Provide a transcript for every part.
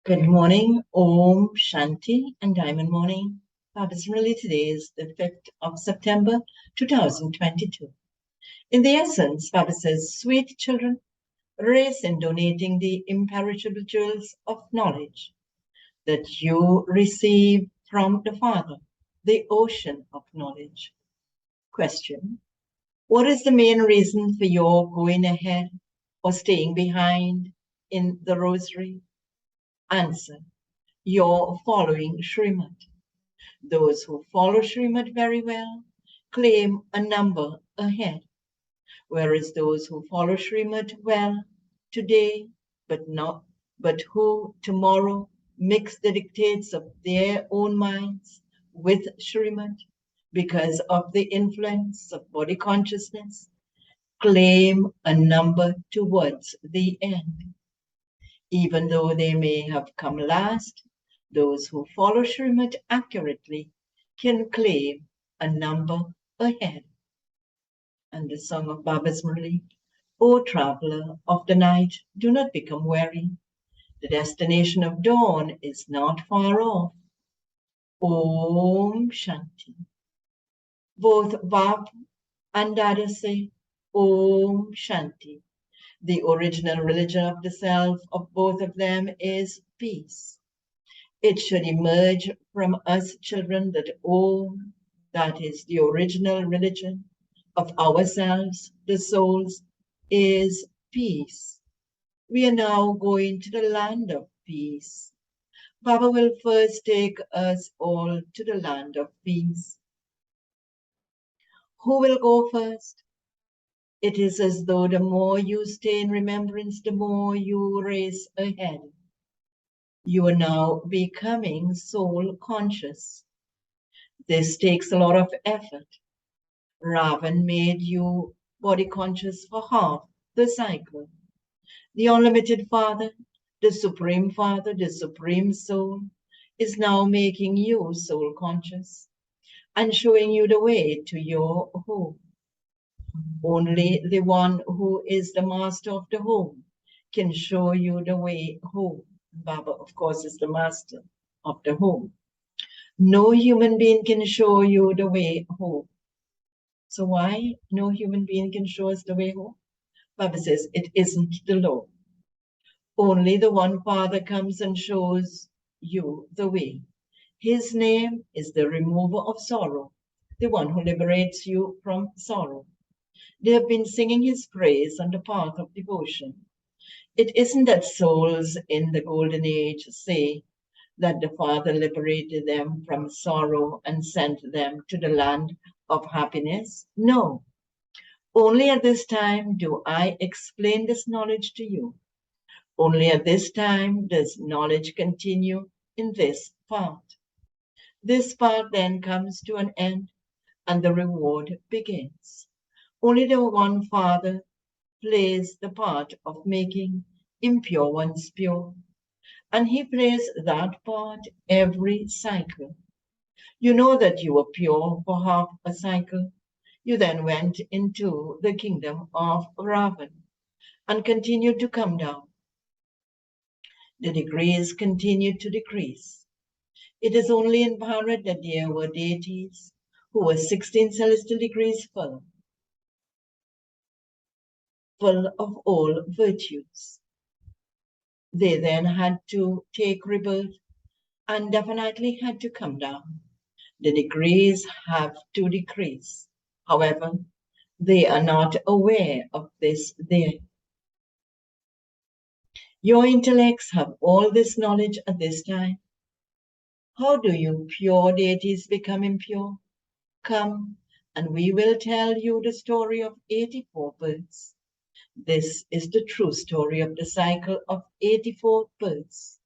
Good morning, Om Shanti and Diamond Morning. Baba's Murli. Today is the 5th of September 2022. In the essence, Baba says, sweet children, race in donating the imperishable jewels of knowledge that you receive from the Father, the ocean of knowledge. Question: what is the main reason for your going ahead or staying behind in the rosary? Answer: you're following Srimad. Those who follow Srimad very well claim a number ahead, whereas those who follow Srimad well today, but who tomorrow mix the dictates of their own minds with Srimad because of the influence of body consciousness, claim a number towards the end. Even though they may have come last, those who follow Srimad accurately can claim a number ahead. And the song of Baba's Murli: O traveler of the night, do not become weary. The destination of dawn is not far off. Om Shanti. Both Bab and Dada say Om Shanti. The original religion of the self of both of them is peace. It should emerge from us children that Om, that is the original religion of ourselves, the souls, is peace. We are now going to the land of peace. Baba will first take us all to the land of peace. Who will go first? It is as though the more you stay in remembrance, the more you race ahead. You are now becoming soul conscious. This takes a lot of effort. Ravan made you body conscious for half the cycle. The unlimited Father, the Supreme Father, the Supreme Soul, is now making you soul conscious and showing you the way to your home. Only the one who is the master of the home can show you the way home. Baba, of course, is the master of the home. No human being can show you the way home. So why no human being can show us the way home? Baba says it isn't the law. Only the one Father comes and shows you the way. His name is the remover of sorrow, the one who liberates you from sorrow. They have been singing his praise on the path of devotion. It isn't that souls in the golden age say that the Father liberated them from sorrow and sent them to the land of happiness. No. Only at this time do I explain this knowledge to you. Only at this time does knowledge continue in this path. This path then comes to an end and the reward begins. Only the one Father plays the part of making impure ones pure. And he plays that part every cycle. You know that you were pure for half a cycle. You then went into the kingdom of Ravan and continued to come down. The degrees continued to decrease. It is only in Bharat that there were deities who were 16 celestial degrees full of all virtues. They then had to take rebirth and definitely had to come down. The degrees have to decrease. However, they are not aware of this there. Your intellects have all this knowledge at this time. How do you pure deities become impure? Come, and we will tell you the story of 84 births. This is the true story of the cycle of 84 births.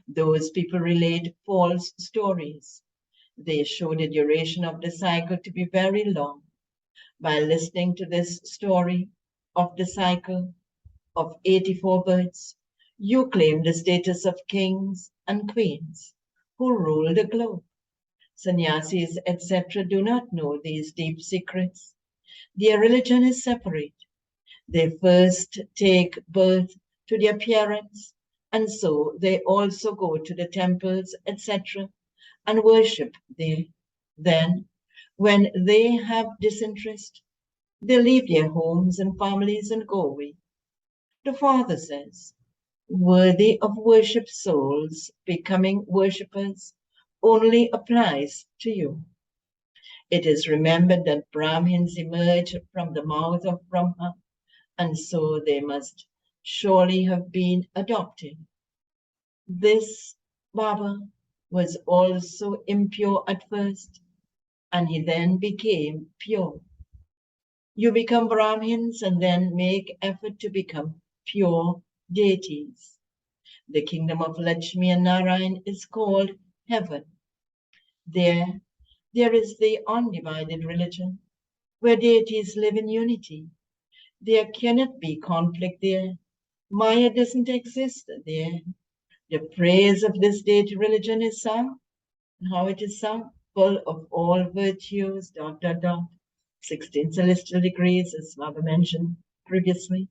Those people relate false stories. They show the duration of the cycle to be very long. By listening to this story of the cycle of 84 births, you claim the status of kings and queens who rule the globe. Sannyasis, etc. do not know these deep secrets. Their religion is separate. They first take birth to the appearance and so they also go to the temples, etc., and worship there. Then, when they have disinterest, they leave their homes and families and go away. The Father says, worthy of worship souls becoming worshippers only applies to you. It is remembered that Brahmins emerged from the mouth of Brahma, and so they must surely have been adopted. This Baba was also impure at first, and he then became pure. You become Brahmins and then make effort to become pure deities. The kingdom of Lakshmi and Narayan is called heaven. There is the undivided religion, where deities live in unity. There cannot be conflict there. Maya doesn't exist there. The praise of this deity religion is sung, and how it is sung, full of all virtues, ... 16 celestial degrees, as Baba mentioned previously.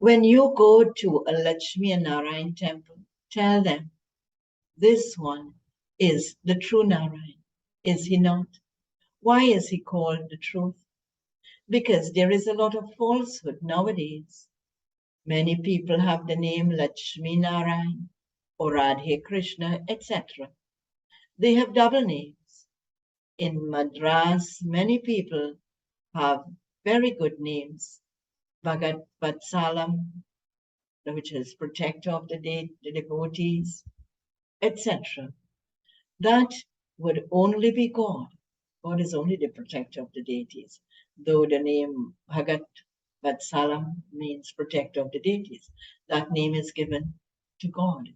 When you go to a Lakshmi and Narayan temple, tell them, this one is the true Narayan. Is he not? Why is he called the truth? Because there is a lot of falsehood nowadays. Many people have the name Lakshmi Narayan or Radhe Krishna, etc. They have double names. In Madras, many people have very good names. Bhagat Vatsalam, which is protector of the devotees, etc. That would only be God. God is only the protector of the deities, though the name Bhagat Vatsalam means protector of the deities. That name is given to God.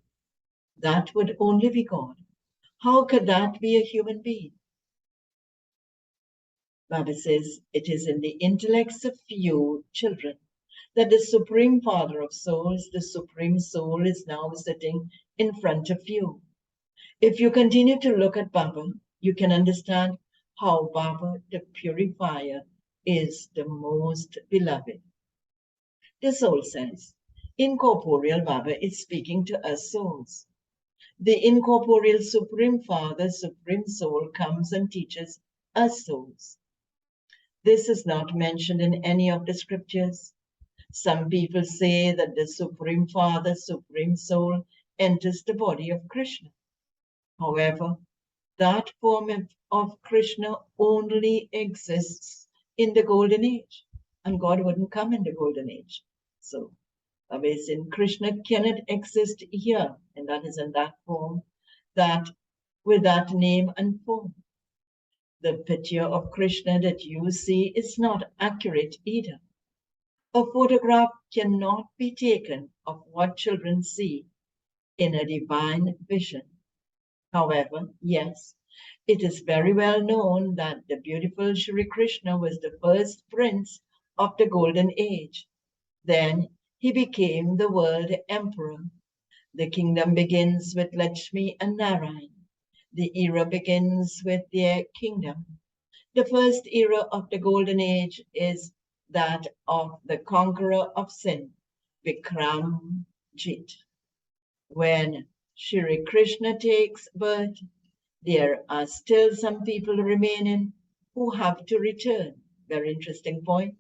That would only be God. How could that be a human being? Baba says, it is in the intellects of few children that the Supreme Father of Souls, the Supreme Soul, is now sitting in front of you. If you continue to look at Baba, you can understand how Baba, the purifier, is the most beloved. The soul says, incorporeal Baba is speaking to us souls. The incorporeal Supreme Father, Supreme Soul, comes and teaches us souls. This is not mentioned in any of the scriptures. Some people say that the Supreme Father, Supreme Soul, enters the body of Krishna. However, that form of Krishna only exists in the golden age, and God wouldn't come in the golden age. So, obviously, Krishna cannot exist here, and that is in that form, that with that name and form. The picture of Krishna that you see is not accurate either. A photograph cannot be taken of what children see in a divine vision. However, yes, it is very well known that the beautiful Shri Krishna was the first prince of the golden age. Then he became the world emperor. The kingdom begins with Lakshmi and Narayan. The era begins with their kingdom. The first era of the golden age is that of the conqueror of sin, Vikramjit. When Shri Krishna takes birth, there are still some people remaining who have to return. Very interesting point.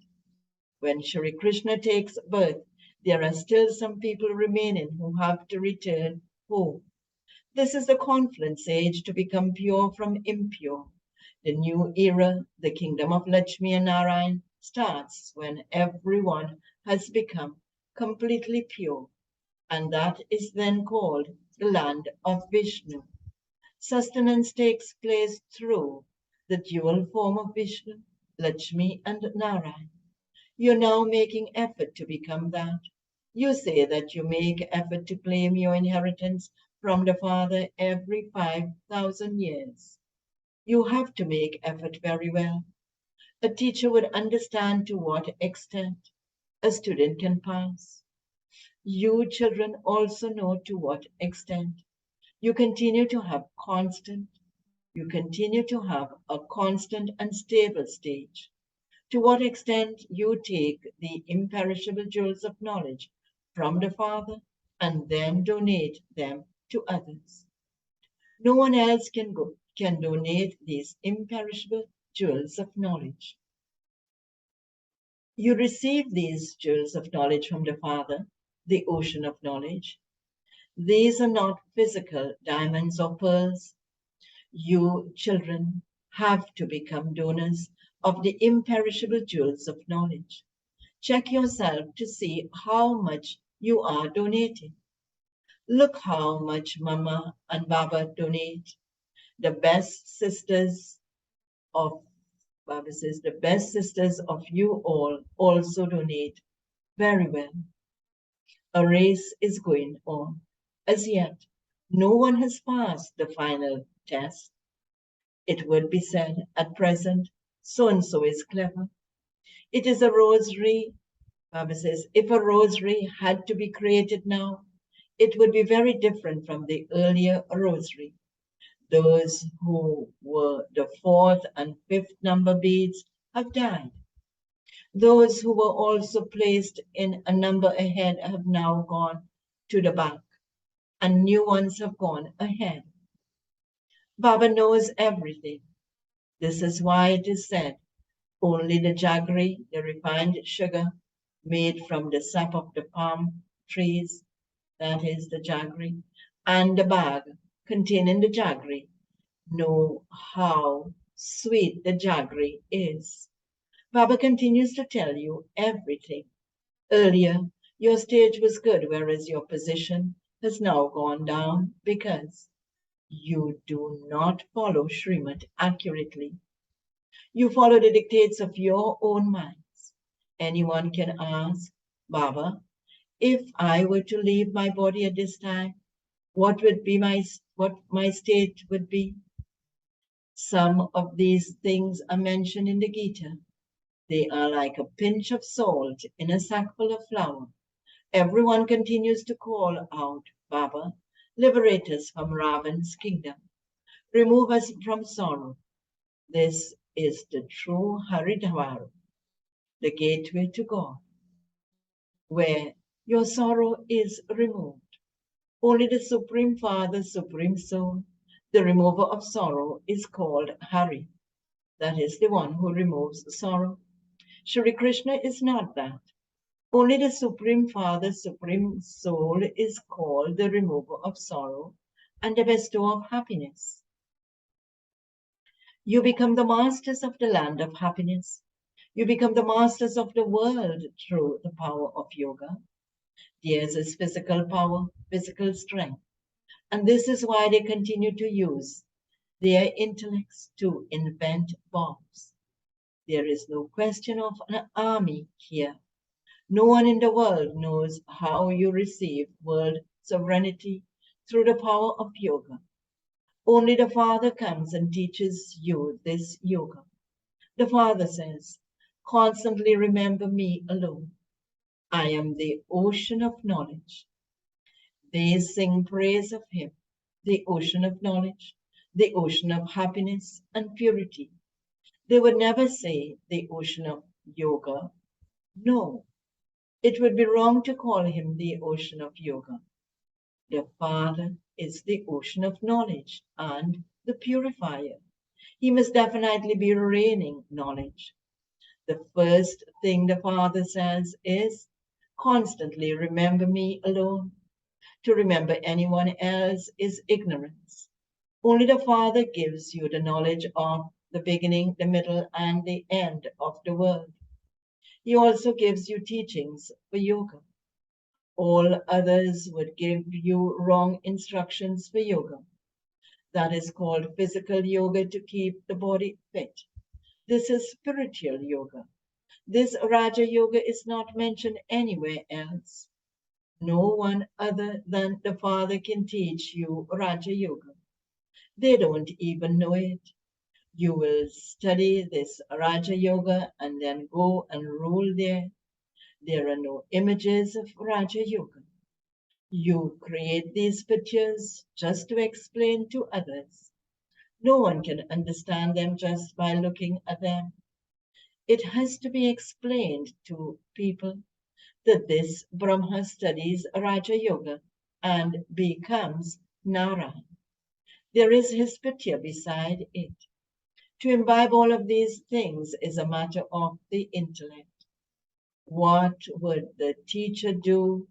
When Shri Krishna takes birth, there are still some people remaining who have to return home. This is the confluence age to become pure from impure. The new era, the kingdom of Lakshmi and Narayan, starts when everyone has become completely pure, and that is then called the land of Vishnu. Sustenance takes place through the dual form of Vishnu, Lakshmi, and Narayan. You're now making effort to become that. You say that you make effort to claim your inheritance from the Father every 5,000 years. You have to make effort very well. A teacher would understand to what extent a student can pass. You children also know to what extent. You continue to have a constant and stable stage. To what extent you take the imperishable jewels of knowledge from the Father and then donate them to others. No one else can donate these imperishable jewels of knowledge. You receive these jewels of knowledge from the Father, the ocean of knowledge. These are not physical diamonds or pearls. You, children, have to become donors of the imperishable jewels of knowledge. Check yourself to see how much you are donating. Look how much Mama and Baba donate. The best sisters of Baba says, the best sisters of you all also donate very well. A race is going on. As yet, no one has passed the final test. It would be said, at present, so-and-so is clever. It is a rosary. Baba says, if a rosary had to be created now, it would be very different from the earlier rosary. Those who were the fourth and fifth number beads have died. Those who were also placed in a number ahead have now gone to the back, and new ones have gone ahead. Baba knows everything. This is why it is said, only the jaggery, the refined sugar made from the sap of the palm trees, that is the jaggery, and the bag containing the jaggery, know how sweet the jaggery is. Baba continues to tell you everything. Earlier, your stage was good, whereas your position has now gone down because you do not follow Srimad accurately. You follow the dictates of your own minds. Anyone can ask, Baba, if I were to leave my body at this time, what my state would be? Some of these things are mentioned in the Gita. They are like a pinch of salt in a sackful of flour. Everyone continues to call out, Baba, liberate us from Ravan's kingdom. Remove us from sorrow. This is the true Haridwar, the gateway to God, where your sorrow is removed. Only the Supreme Father, Supreme Soul, the remover of sorrow, is called Hari. That is the one who removes sorrow. Shri Krishna is not that. Only the Supreme Father, Supreme Soul is called the remover of sorrow and the bestower of happiness. You become the masters of the land of happiness. You become the masters of the world through the power of yoga. Theirs is physical power, physical strength. And this is why they continue to use their intellects to invent bombs. There is no question of an army here. No one in the world knows how you receive world sovereignty through the power of yoga. Only the Father comes and teaches you this yoga. The Father says, constantly remember me alone. I am the ocean of knowledge. They sing praise of him, the ocean of knowledge, the ocean of happiness and purity. They would never say the ocean of yoga. No, it would be wrong to call him the ocean of yoga. The Father is the ocean of knowledge and the purifier. He must definitely be raining knowledge. The first thing the Father says is, constantly remember me alone. To remember anyone else is ignorance. Only the Father gives you the knowledge of the beginning, the middle, and the end of the world. He also gives you teachings for yoga. All others would give you wrong instructions for yoga. That is called physical yoga to keep the body fit. This is spiritual yoga. This Raja Yoga is not mentioned anywhere else. No one other than the Father can teach you Raja Yoga. They don't even know it. You will study this Raja Yoga and then go and rule there. There are no images of Raja Yoga. You create these pictures just to explain to others. No one can understand them just by looking at them. It has to be explained to people. that this Brahma studies Raja Yoga and becomes Narayan. There is Hispitya beside it. To imbibe all of these things is a matter of the intellect. What would the teacher do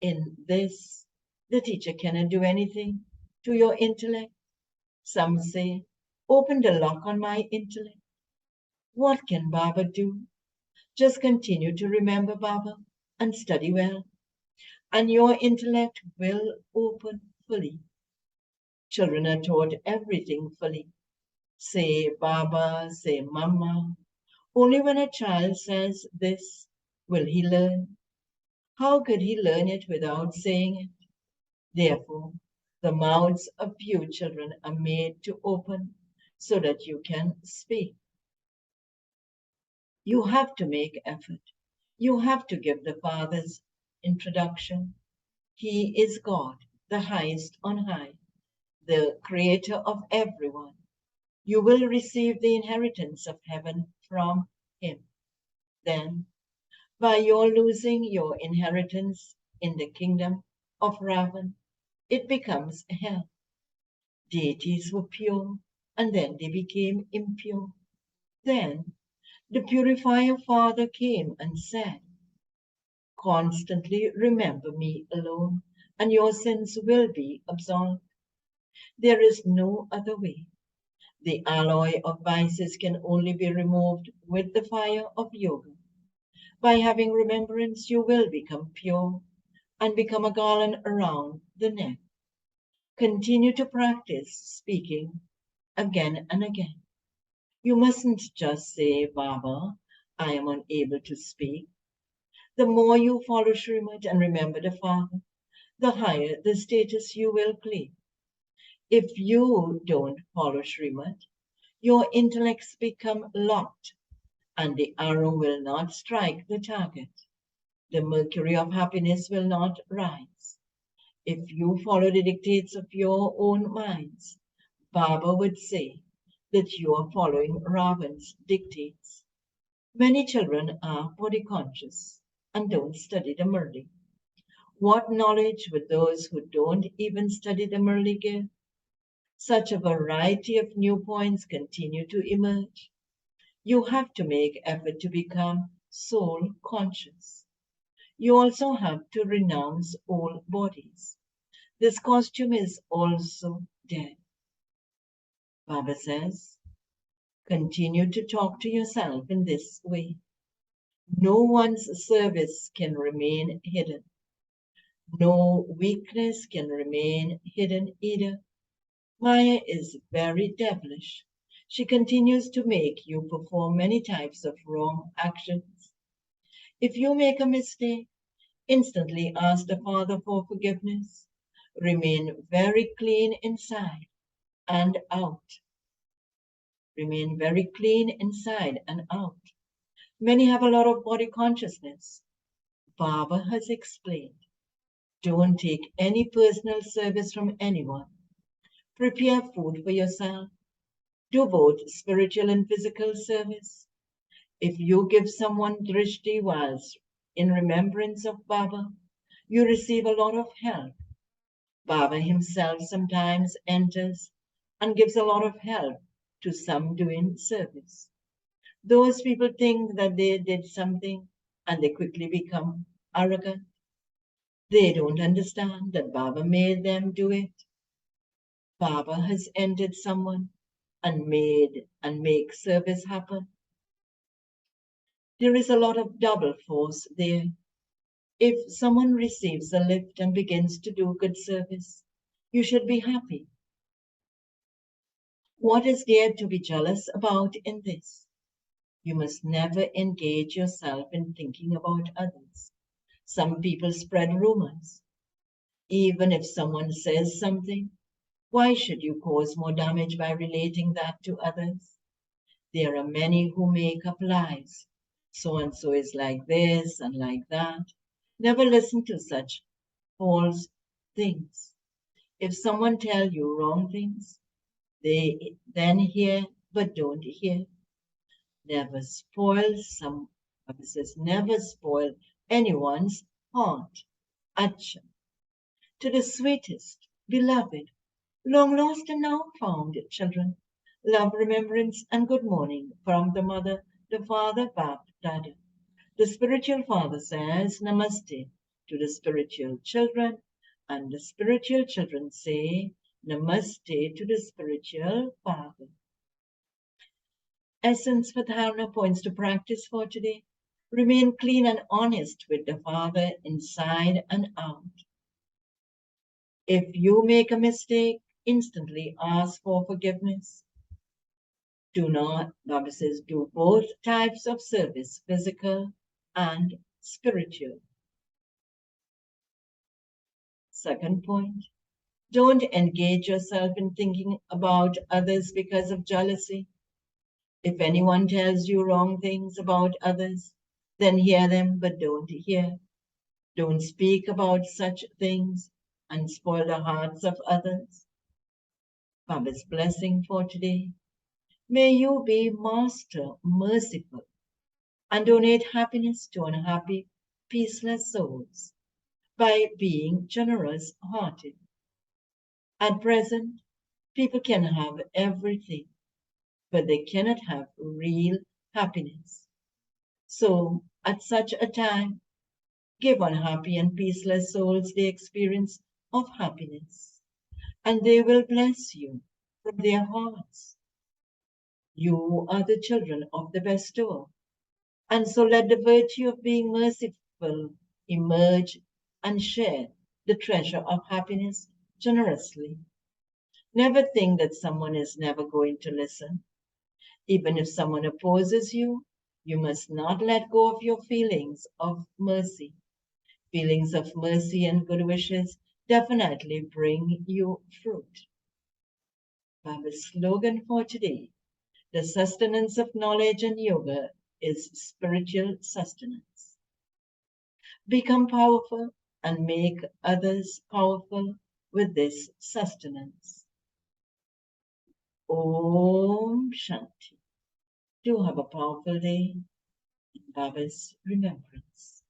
in this? The teacher cannot do anything to your intellect. Some say, open the lock on my intellect. What can Baba do? Just continue to remember Baba and study well, and your intellect will open fully. Children are taught everything fully. Say Baba, say Mama. Only when a child says this will he learn. How could he learn it without saying it? Therefore, the mouths of you children are made to open so that you can speak. You have to make effort. You have to give the Father's introduction. He is God, the highest on high, the creator of everyone. You will receive the inheritance of heaven from him. Then, by your losing your inheritance in the kingdom of Ravan, it becomes hell. Deities were pure, and then they became impure. Then the purifier Father came and said, constantly remember me alone, and your sins will be absolved. There is no other way. The alloy of vices can only be removed with the fire of yoga. By having remembrance, you will become pure and become a garland around the neck. Continue to practice speaking again and again. You mustn't just say, Baba, I am unable to speak. The more you follow Srimad and remember the Father, the higher the status you will claim. If you don't follow Srimad, your intellects become locked and the arrow will not strike the target. The mercury of happiness will not rise. If you follow the dictates of your own minds, Baba would say that you are following Ravan's dictates. Many children are body conscious and don't study the Murli. What knowledge would those who don't even study the Murli give? Such a variety of new points continue to emerge. You have to make effort to become soul conscious. You also have to renounce all bodies. This costume is also dead. Baba says, continue to talk to yourself in this way. No one's service can remain hidden. No weakness can remain hidden either. Maya is very devilish. She continues to make you perform many types of wrong actions. If you make a mistake, instantly ask the Father for forgiveness. Remain very clean inside and out. Remain very clean inside and out. Many have a lot of body consciousness. Baba has explained. Don't take any personal service from anyone. Prepare food for yourself. Do both spiritual and physical service. If you give someone drishti whilst in remembrance of Baba, you receive a lot of help. Baba himself sometimes enters and gives a lot of help to some doing service. Those people think that they did something and they quickly become arrogant. They don't understand that Baba made them do it. Baba has entered someone and make service happen. There is a lot of double force there. If someone receives a lift and begins to do good service, you should be happy. What is there to be jealous about in this? You must never engage yourself in thinking about others. Some people spread rumors. Even if someone says something, why should you cause more damage by relating that to others? There are many who make up lies. So and so is like this and like that. Never listen to such false things. If someone tells you wrong things, they then hear but don't hear. Never spoil some, Baba says, never spoil anyone's heart. Acha. To the sweetest, beloved, long lost and now found children, love, remembrance, and good morning from the mother, the father, Bab, Dada. The spiritual father says Namaste to the spiritual children, and the spiritual children say Namaste to the spiritual father. Essence for Dharana points to practice for today. Remain clean and honest with the Father inside and out. If you make a mistake, instantly ask for forgiveness. Do not, Baba says, do both types of service, physical and spiritual. Second point, don't engage yourself in thinking about others because of jealousy. If anyone tells you wrong things about others, then hear them but don't hear. Don't speak about such things and spoil the hearts of others. Baba's blessing for today. May you be master, merciful, and donate happiness to unhappy, peaceless souls by being generous-hearted. At present, people can have everything, but they cannot have real happiness. So, at such a time, give unhappy and peaceless souls the experience of happiness, and they will bless you from their hearts. You are the children of the bestower, and so let the virtue of being merciful emerge and share the treasure of happiness generously. Never think that someone is never going to listen. Even if someone opposes you, you must not let go of your feelings of mercy. Feelings of mercy and good wishes definitely bring you fruit. Baba's slogan for today, the sustenance of knowledge and yoga is spiritual sustenance. Become powerful and make others powerful with this sustenance. Om Shanti. Do have a powerful day in Baba's remembrance.